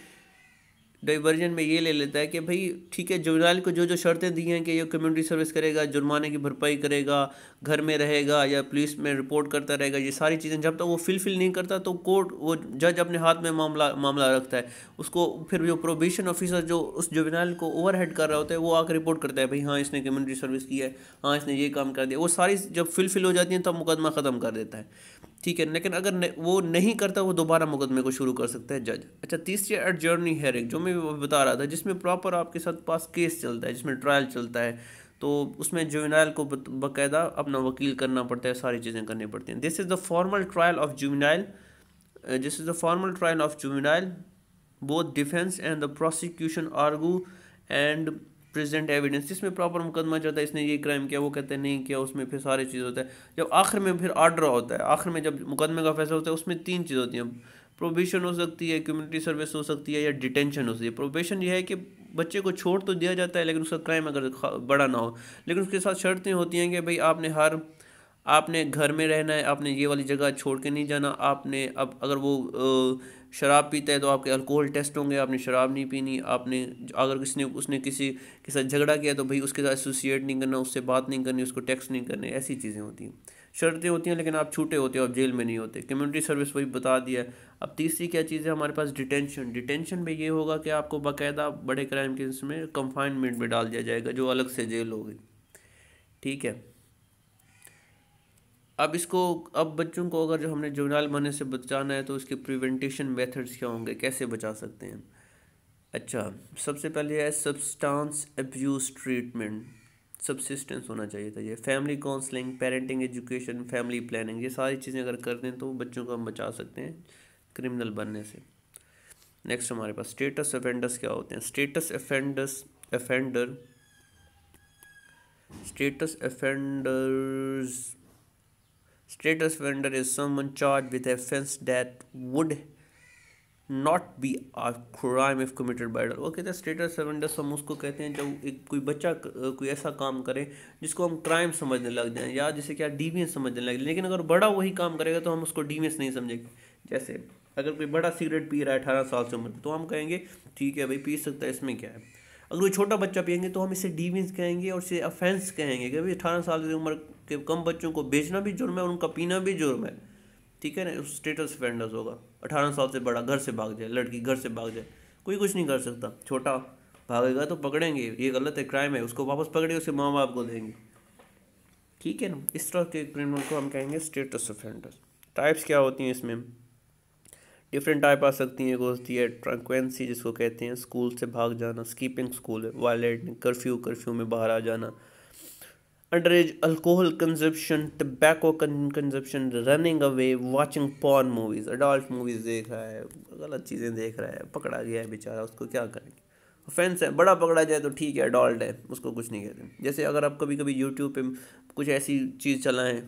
[SPEAKER 1] डाइवर्जन में ये ले लेता है कि भाई ठीक है, जुवेनाइल को जो जो शर्तें दी हैं कि ये कम्युनिटी सर्विस करेगा, जुर्माने की भरपाई करेगा, घर में रहेगा या पुलिस में रिपोर्ट करता रहेगा, ये सारी चीज़ें जब तक वो फिल नहीं करता तो कोर्ट, वो जज अपने हाथ में मामला रखता है। उसको फिर जो प्रोबेशन ऑफिसर जो उस जुवेनाइल को ओवरहेड कर रहा होता है वो आकर रिपोर्ट करता है, भाई हाँ इसने कम्युनिटी सर्विस की है, हाँ इसने ये काम कर दिया। वो सारी जब फिल हो जाती हैं तब मुकदमा ख़त्म कर देता है, ठीक है। लेकिन अगर वो नहीं करता, वो दोबारा मुकदमे को शुरू कर सकता है जज। अच्छा, तीसरी एडजर्नी हेयरिंग जो मैं बता रहा था, जिसमें प्रॉपर आपके साथ पास केस चलता है, जिसमें ट्रायल चलता है, तो उसमें जुवेनाइल को बाकायदा अपना वकील करना पड़ता है, सारी चीज़ें करनी पड़ती हैं। This is the formal trial of juvenile, this is the formal trial of juvenile, both defence and the prosecution argue and present evidence. जिसमें प्रॉपर मुकदमा चलता है, इसने ये क्राइम किया, वो कहते हैं नहीं किया, उसमें फिर सारी चीज़ होता है। जब आखिर में फिर ऑर्डर होता है, आखिर में जब मुकदमे का फैसला होता है, उसमें तीन चीज़ होती हैं, प्रोबेशन हो सकती है, कम्युनिटी सर्विस हो सकती है, या डिटेंशन हो सकती है। प्रोबेशन ये है कि बच्चे को छोड़ तो दिया जाता है लेकिन उसका क्राइम अगर बड़ा ना हो, लेकिन उसके साथ शर्तें होती हैं कि भाई आपने घर में रहना है, आपने ये वाली जगह छोड़ के नहीं जाना, आपने अब अगर वो शराब पीता है तो आपके अल्कोहल टेस्ट होंगे, आपने शराब नहीं पीनी, आपने अगर उसने किसी के साथ झगड़ा किया तो भाई उसके साथ एसोसिएट नहीं करना, उससे बात नहीं करनी, उसको टेक्स्ट नहीं करने, ऐसी चीज़ें होती हैं, शर्तें होती हैं। लेकिन आप छूटे होते हो, आप जेल में नहीं होते। कम्युनिटी सर्विस वही बता दिया है। अब तीसरी क्या चीज़ है हमारे पास, डिटेंशन। डिटेंशन में ये होगा कि आपको बाकायदा बड़े क्राइम केस में कंफाइनमेंट में डाल दिया जाएगा, जो अलग से जेल होगी, ठीक है। अब बच्चों को अगर जो हमने जुवेनाइल बनने से बचाना है तो उसके प्रिवेंटेशन मेथड्स क्या होंगे, कैसे बचा सकते हैं। अच्छा, सबसे पहले है सब्सटेंस अब्यूज़ ट्रीटमेंट, सब्सिस्टेंस होना चाहिए था ये, family counselling, parenting education, family planning, ये सारी चीज़ें अगर कर दें तो बच्चों को हम बचा सकते हैं क्रिमिनल बनने से। नेक्स्ट हमारे पास स्टेटस ऑफेंडर्स क्या होते हैं। Status offender is someone charged with offense that would not be a crime if committed by adult। वो कहते हैं स्टेटस ऑफेंडर्स हम उसको कहते हैं जब कोई बच्चा कोई ऐसा काम करे जिसको हम क्राइम समझने लग जाएं, या जिसे क्या डीवियंस समझने लगे। लेकिन अगर बड़ा वही काम करेगा तो हम उसको डीवियंस नहीं समझेंगे। जैसे अगर कोई बड़ा सिगरेट पी रहा है 18 साल से उम्र तो हम कहेंगे ठीक है भाई पी सकता है, इसमें क्या है। अगर कोई छोटा बच्चा पियेंगे तो हम इसे डीवियंस कहेंगे और इसे ऑफेंस कहेंगे कि भाई 18 साल की उम्र के कम बच्चों को बेचना भी जुर्म है और उनका पीना भी जुर्म है, ठीक है ना। स्टेटस ऑफेंडर्स होगा। 18 साल से बड़ा घर से भाग जाए, लड़की घर से भाग जाए, कोई कुछ नहीं कर सकता। छोटा भागेगा तो पकड़ेंगे, ये गलत है, क्राइम है, उसको वापस पकड़े उसके माँ बाप को देंगे, ठीक है ना। इस तरह के क्रिमिनल को हम कहेंगे स्टेटस ऑफेंडर्स। टाइप्स क्या होती हैं इसमें, डिफरेंट टाइप आ सकती हैं। एक होती है ट्रंक्वेंसी जिसको कहते हैं, स्कूल से भाग जाना, स्कीपिंग स्कूल है, वायलेंट, कर्फ्यू में बाहर आ जाना, under as alcohol consumption, tobacco consumption, running away, watching porn movies, adult movies देख रहा है, गलत चीज़ें देख रहा है, पकड़ा गया है बेचारा, उसको क्या करेंगे। ऑफेंस है, बड़ा पकड़ा जाए तो ठीक है, अडल्ट है, उसको कुछ नहीं कहते। जैसे अगर आप कभी कभी यूट्यूब पे कुछ ऐसी चीज़ चलाएं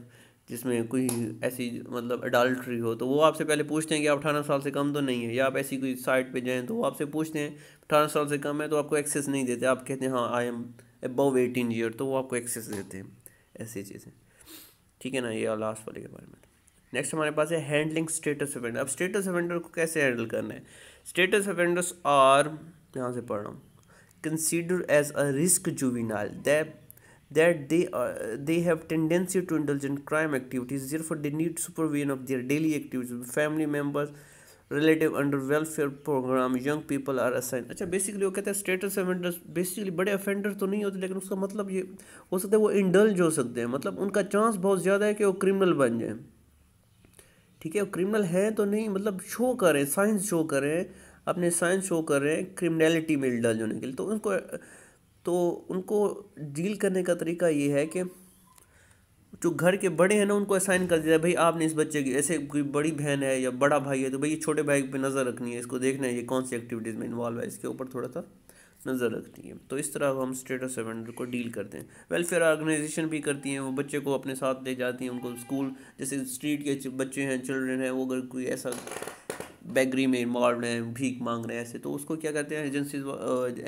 [SPEAKER 1] जिसमें कोई ऐसी मतलब अडल्ट्री हो, तो वो आपसे पहले पूछते हैं कि आप 18 साल से कम तो नहीं है, या आप ऐसी कोई साइट पे जाएं तो वो आपसे पूछते हैं 18 साल से कम है, तो आपको एक्सेस नहीं देते, आप कहते हैं हाँ आई एम अबव 18 ईयर, तो वो आपको एक्सेस देते हैं, ऐसी चीज़ें। ठीक है ना, ये लास्ट वाले के बारे में। नेक्स्ट हमारे पास है हैंडलिंग स्टेटस ऑफेंडर। अब स्टेटस ऑफेंडर को कैसे हैंडल करना है। स्टेटस ऑफेंडर्स आर, यहाँ से पढ़ रहा हूँ, considered as a risk juvenile that they have tendency to indulge in crime activities, therefore they need supervision of their daily activities with family members relative under welfare program young people are assigned। अच्छा, basically वो कहते हैं status offenders basically बड़े offender तो नहीं होते, लेकिन उसका मतलब ये हो सकता है वो इंडल्ज हो सकते हैं, मतलब उनका चांस बहुत ज़्यादा है कि वो क्रिमिनल बन जाए। ठीक है, वो क्रिमिनल है तो नहीं, मतलब शो कर रहे हैं, साइंस शो कर रहे हैं, अपने साइंस शो कर रहे हैं क्रिमिनलिटी में इंडल्ज होने के लिए, तो उनको डील करने का तरीका ये है कि जो घर के बड़े हैं ना उनको असाइन कर दिया है, भाई आपने इस बच्चे की, ऐसे कोई बड़ी बहन है या बड़ा भाई है तो भाई ये छोटे भाई पे नज़र रखनी है, इसको देखना है ये कौन सी एक्टिविटीज़ में इन्वॉल्व है, इसके ऊपर थोड़ा सा नज़र रखनी है। तो इस तरह हम स्टेटस ऑफेंडर को डील करते हैं। वेलफेयर ऑर्गेनाइजेशन भी करती हैं, वो बच्चे को अपने साथ ले जाती हैं, उनको स्कूल, जैसे स्ट्रीट के बच्चे हैं, चिल्ड्रन हैं, वो अगर कोई ऐसा बेगरी में इन्वॉल्व हैं, भीख मांग रहे हैं ऐसे, तो उसको क्या कहते हैं, एजेंसीज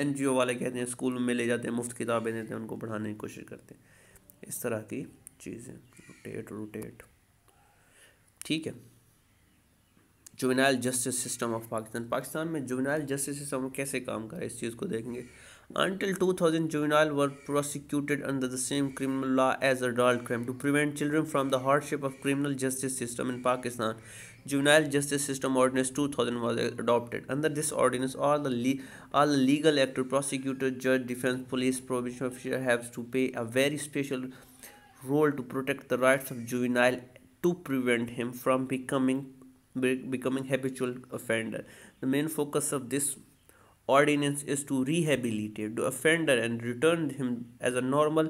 [SPEAKER 1] NGO वाले कहते हैं, स्कूल में ले जाते हैं, मुफ्त किताबें देते हैं, उनको पढ़ाने की कोशिश करते हैं, इस तरह की चीज़ें। रोटेट। ठीक है, juvenile justice system of Pakistan. Pakistan में जुवेनाइल जस्टिस सिस्टम कैसे काम कर रहा है, इस चीज़ को देखेंगे। Until 2000, juvenile were prosecuted under the same criminal law as adult crime. To prevent children from the hardship of criminal justice system in Pakistan, Juvenile Justice System Ordinance 2000 was adopted. Under this ordinance, all the legal actor, prosecutor, judge, defense, police, probation officer have to play a very special role to protect the rights of juvenile, to prevent him from becoming habitual offender. The main focus of this ordinance is to rehabilitate the offender and return him as a normal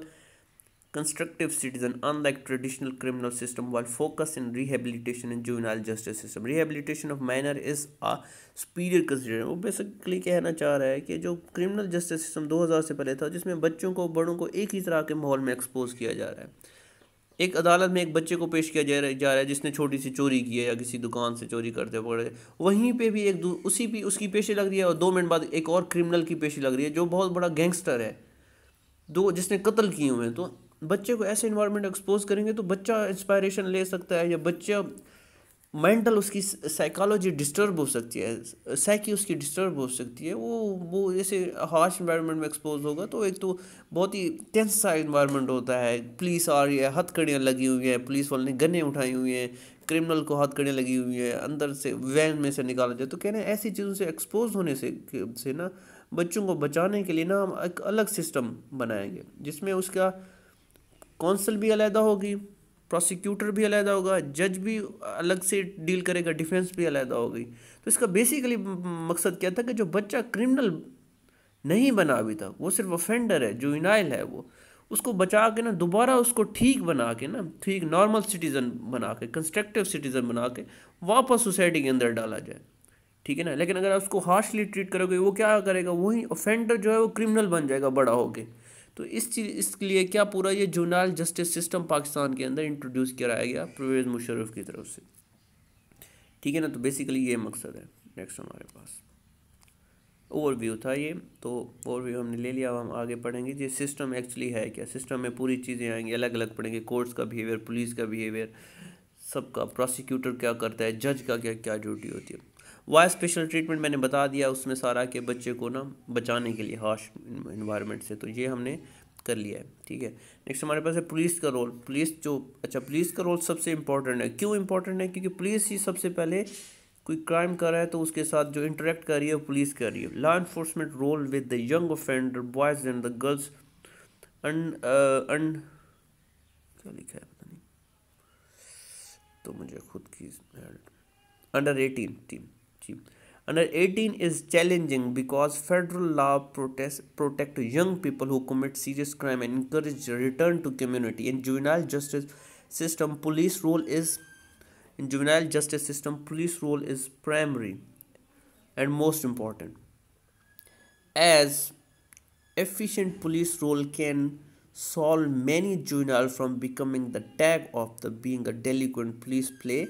[SPEAKER 1] constructive citizen, unlike traditional criminal system, while focus in rehabilitation in juvenile justice system. Rehabilitation of minor is a superior consideration। वो basically कहना चाह रहा है कि जो criminal justice system 2000 से पहले था, जिसमें बच्चों को बड़ों को एक ही तरह के माहौल में एक्सपोज किया जा रहा है, एक अदालत में एक बच्चे को पेश किया जा रहा है जिसने छोटी सी चोरी की है या किसी दुकान से चोरी करते पकड़े, वहीं पे भी उसकी पेशी लग रही है, और 2 मिनट बाद एक और क्रिमिनल की पेशी लग रही है जो बहुत बड़ा गैंगस्टर है, जिसने कत्ल किए हुए हैं। तो बच्चे को ऐसे इन्वायरमेंट एक्सपोज करेंगे तो बच्चा इंस्पायरेशन ले सकता है, या बच्चा मेंटल, उसकी साइकोलॉजी डिस्टर्ब हो सकती है, साइकी उसकी डिस्टर्ब हो सकती है, वो जैसे हार्श इन्वायरमेंट में एक्सपोज होगा तो एक तो बहुत ही टेंस सा इन्वायरमेंट होता है, पुलिस आ रही है, हथकड़ियाँ लगी हुई हैं, पुलिस वाले ने गन्ने उठाई हुई हैं, क्रिमिनल को हथकड़ियाँ लगी हुई हैं, अंदर से वैन में से निकाला जाए। तो कहने ऐसी चीज़ों से एक्सपोज होने से ना बच्चों को बचाने के लिए ना हम एक अलग सिस्टम बनाएंगे, जिसमें उसका कौंसल भी अलहदा होगी, प्रोसिक्यूटर भी अलहदा होगा, जज भी अलग से डील करेगा, डिफेंस भी अलहदा होगी। तो इसका बेसिकली मकसद क्या था कि जो बच्चा क्रिमिनल नहीं बना अभी तक, वो सिर्फ ऑफेंडर है, जुवेनाइल है, वो उसको बचा के ना दोबारा उसको ठीक बना के ना, ठीक नॉर्मल सिटीज़न बना के, कंस्ट्रक्टिव सिटीज़न बना के वापस सोसाइटी के अंदर डाला जाए। ठीक है ना, लेकिन अगर आप उसको हार्शली ट्रीट करोगे, वो क्या करेगा, वही ऑफेंडर जो है वो क्रिमिनल बन जाएगा बड़ा होके। तो इसके लिए क्या पूरा ये जुवेनाइल जस्टिस सिस्टम पाकिस्तान के अंदर इंट्रोड्यूस कराया गया परवेज़ मुशर्रफ की तरफ से। ठीक है ना, तो बेसिकली ये मकसद है। नेक्स्ट हमारे पास ओवरव्यू था ये, तो ओवरव्यू हमने ले लिया। अब हम आगे पढ़ेंगे ये सिस्टम एक्चुअली है क्या। सिस्टम में पूरी चीज़ें आएंगी, अलग अलग पढ़ेंगे, कोर्ट्स का बिहेवियर, पुलिस का बिहेवियर, सबका, प्रोसिक्यूटर क्या करता है, जज का क्या क्या ड्यूटी होती है। वाई स्पेशल ट्रीटमेंट मैंने बता दिया उसमें सारा, के बच्चे को ना बचाने के लिए हार्श इन्वायरमेंट से, तो ये हमने कर लिया है। ठीक है, नेक्स्ट हमारे पास है पुलिस का रोल। पुलिस का रोल सबसे इंपॉर्टेंट है। क्यों इंपॉर्टेंट है? क्योंकि पुलिस ही सबसे पहले कोई क्राइम कर रहा है तो उसके साथ जो इंटरेक्ट कर रही है वो पुलिस कर रही है। Law enforcement role with the young offender, boys and the girls, क्या लिखा है पता नहीं, तो मुझे खुद की Under 18 team. जी. Under 18 is challenging because federal law protect young people who commit serious crime and encourage return to community. In juvenile justice system, police role is primary and most important. As efficient police role can solve many juvenile from becoming the tag of the being a delinquent, police play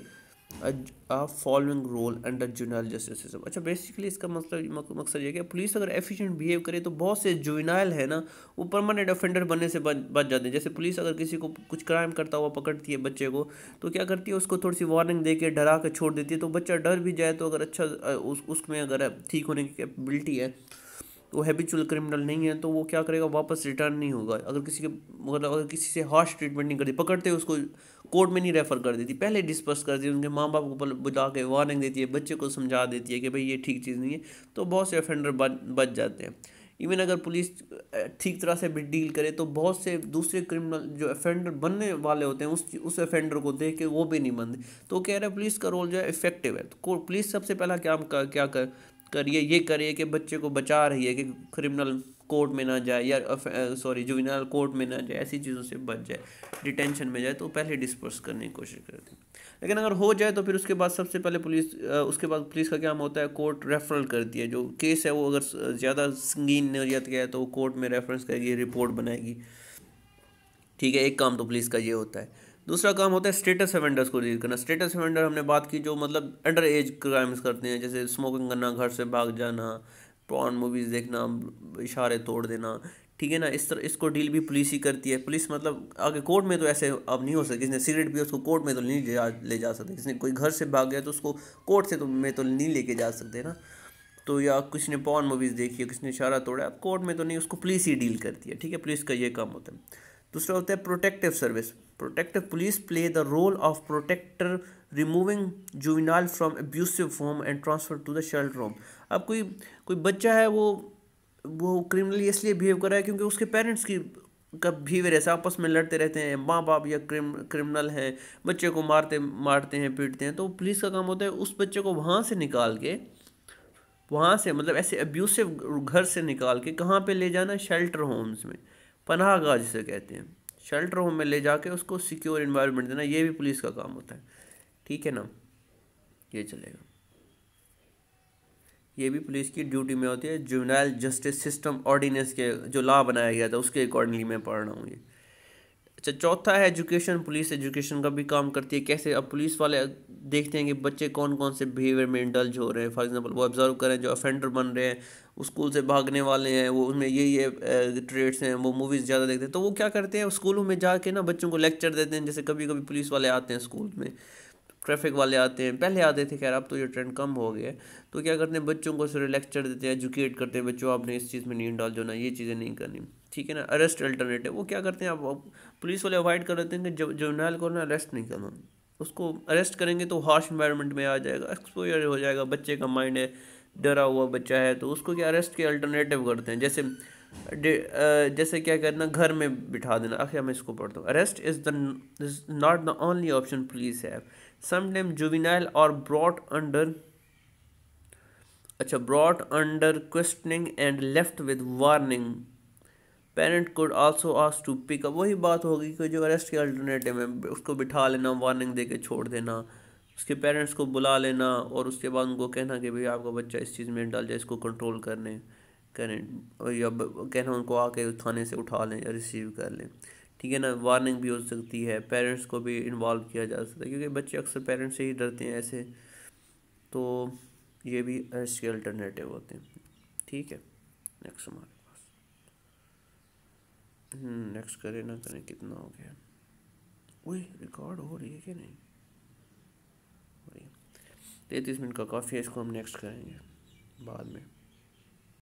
[SPEAKER 1] a, a following role under juvenile justice system. अच्छा, basically इसका मतलब मकसद ये है कि police अगर efficient behave करे तो बहुत से जुवेनाइल है ना, वो परमानेंट ऑफेंडर बनने से बच जाते हैं. जैसे पुलिस अगर किसी को कुछ क्राइम करता हुआ पकड़ती है बच्चे को, तो क्या करती है, उसको थोड़ी सी वार्निंग दे के डरा के छोड़ देती है. तो बच्चा डर भी जाए तो अगर अच्छा उसमें अगर ठीक होने की कैपेबिलिटी है, वो हैबिचुअल क्रिमिनल नहीं है, तो वो क्या करेगा, वापस रिटर्न नहीं होगा. अगर किसी से हार्श ट्रीटमेंट नहीं करती, पकड़ते उसको कोर्ट में नहीं रेफ़र कर देती, पहले डिस्पर्स कर देती है, उनके माँ बाप को बुला के वार्निंग देती है, बच्चे को समझा देती है कि भाई ये ठीक चीज़ नहीं है, तो बहुत से ऑफेंडर बच जाते हैं. इवन अगर पुलिस ठीक तरह से भी डील करे तो बहुत से दूसरे क्रिमिनल जो ऑफेंडर बनने वाले होते हैं उस ऑफेंडर को देख के वो भी नहीं बनते. तो कह रहे हैं पुलिस का रोल जो है इफेक्टिव है. तो पुलिस सबसे पहला क्या करिए, ये करिए कि बच्चे को बचा रही है कि क्रिमिनल कोर्ट में ना जाए, या जुवेनाइल कोर्ट में ना जाए, ऐसी चीज़ों से बच जाए, डिटेंशन में जाए, तो पहले डिस्पर्स करने की कोशिश करते हैं. लेकिन अगर हो जाए तो फिर उसके बाद सबसे पहले उसके बाद पुलिस का काम होता है, कोर्ट रेफरल करती है. जो केस है वो अगर ज़्यादा संगीन नौयत का है तो वो कोर्ट में रेफरेंस करेगी, रिपोर्ट बनाएगी. ठीक है, एक काम तो पुलिस का ये होता है. दूसरा काम होता है स्टेटस ऑफेंडर्स को डील करना. स्टेटस ऑफेंडर हमने बात की जो मतलब अंडर एज क्राइम्स करते हैं, जैसे स्मोकिंग करना, घर से भाग जाना, पॉर्न मूवीज़ देखना, इशारे तोड़ देना. ठीक है ना, इस तरह इसको डील भी पुलिस ही करती है. पुलिस मतलब आगे कोर्ट में तो ऐसे अब नहीं हो सकता. किसी ने सिगरेट पिया उसको कोर्ट में तो नहीं ले जा सकते. किसी ने कोई घर से भाग गया तो उसको कोर्ट से में तो नहीं लेके जा सकते ना. तो या किसी ने पॉर्न मूवीज़ देखी है, किसी ने इशारा तोड़ा, कोर्ट में तो नहीं, उसको पुलिस ही डील करती है. ठीक है, पुलिस का ये काम होता है. दूसरा होता है protective service. Protective police play the role of protector, removing juvenile from abusive home and transfer to the shelter home. अब कोई बच्चा है वो क्रिमिनली इसलिए बिहेव कर रहा है क्योंकि उसके पेरेंट्स की का बिहेवियर ऐसा, आपस में लड़ते रहते हैं, माँ बाप या क्रिमिनल हैं, बच्चे को मारते हैं, पीटते हैं. तो पुलिस का काम होता है उस बच्चे को वहाँ से निकाल के, वहाँ से मतलब ऐसे अब्यूसिव घर से निकाल के कहाँ पे ले जाना, शेल्टर होम्स में, पनाहगाह जिसे कहते हैं, शेल्टर होम में ले जाके उसको सिक्योर इन्वायरमेंट देना. ये भी पुलिस का काम होता है. ठीक है ना, ये चलेगा. ये भी पुलिस की ड्यूटी में होती है. जुवेनाइल जस्टिस सिस्टम ऑर्डिनेंस के जो लॉ बनाया गया था उसके अकॉर्डिंगली मैं पढ़ रहा हूँ ये. अच्छा, चौथा है एजुकेशन. पुलिस एजुकेशन का भी काम करती है. कैसे, अब पुलिस वाले देखते हैं कि बच्चे कौन कौन से बिहेवियर में इंडल्ज हो रहे हैं. फॉर एग्जांपल वो ऑब्जर्व करें जो ऑफेंडर बन रहे हैं, वो स्कूल से भागने वाले हैं, वो उनमें ये ट्रेड्स हैं, वो मूवीज़ ज़्यादा देखते हैं, तो वो क्या करते हैं, स्कूलों में जाके ना बच्चों को लेक्चर देते हैं. जैसे कभी कभी पुलिस वाले आते हैं स्कूल में, ट्रैफिक वाले आते हैं, पहले आते थे, खैर अब तो ये ट्रेंड कम हो गया है. तो क्या करते हैं, बच्चों को सिर्फ लेक्चर देते हैं, एजुकेट करते हैं, बच्चों आपने इस चीज़ में नहीं इंडल्ज होना, ये चीज़ें नहीं करनी. ठीक है ना. अरेस्ट अल्टरनेटिव, वो क्या करते हैं, अब पुलिस वाले अवॉइड कर देते हैं कि जुवेनाइल को ना अरेस्ट नहीं करना. उसको अरेस्ट करेंगे तो हार्श इन्वायरमेंट में आ जाएगा, एक्सपोजर हो जाएगा, बच्चे का माइंड है, डरा हुआ बच्चा है, तो उसको क्या अरेस्ट के अल्टरनेटिव करते हैं. जैसे क्या करना, घर में बिठा देना. आखिर मैं इसको पढ़ता हूँ. Arrest is not the only option police have. Sometime juvenile और brought under questioning and left with warning. Parent could also ask to pick up. वही बात होगी कि जो अरेस्ट के अल्टरनेटिव है, उसको बिठा लेना, वार्निंग दे के छोड़ देना, उसके पेरेंट्स को बुला लेना और उसके बाद उनको कहना कि भाई आपका बच्चा इस चीज़ में डाल जाए, इसको कंट्रोल करें, और या कहना उनको आके थाने से उठा लें या रिसीव कर लें. ठीक है ना. वार्निंग भी हो सकती है, पेरेंट्स को भी इन्वॉल्व किया जा सकता है क्योंकि बच्चे अक्सर पेरेंट्स से ही डरते हैं ऐसे. तो ये भी अरेस्ट के अल्टरनेटिव होते हैं. ठीक है, नेक्स्ट हमारे पास नेक्स्ट करें ना करें, कितना हो गया, वही रिकॉर्ड हो रही है कि नहीं हो रही है. 33 मिनट का काफ़ी है, इसको हम नेक्स्ट करेंगे बाद में.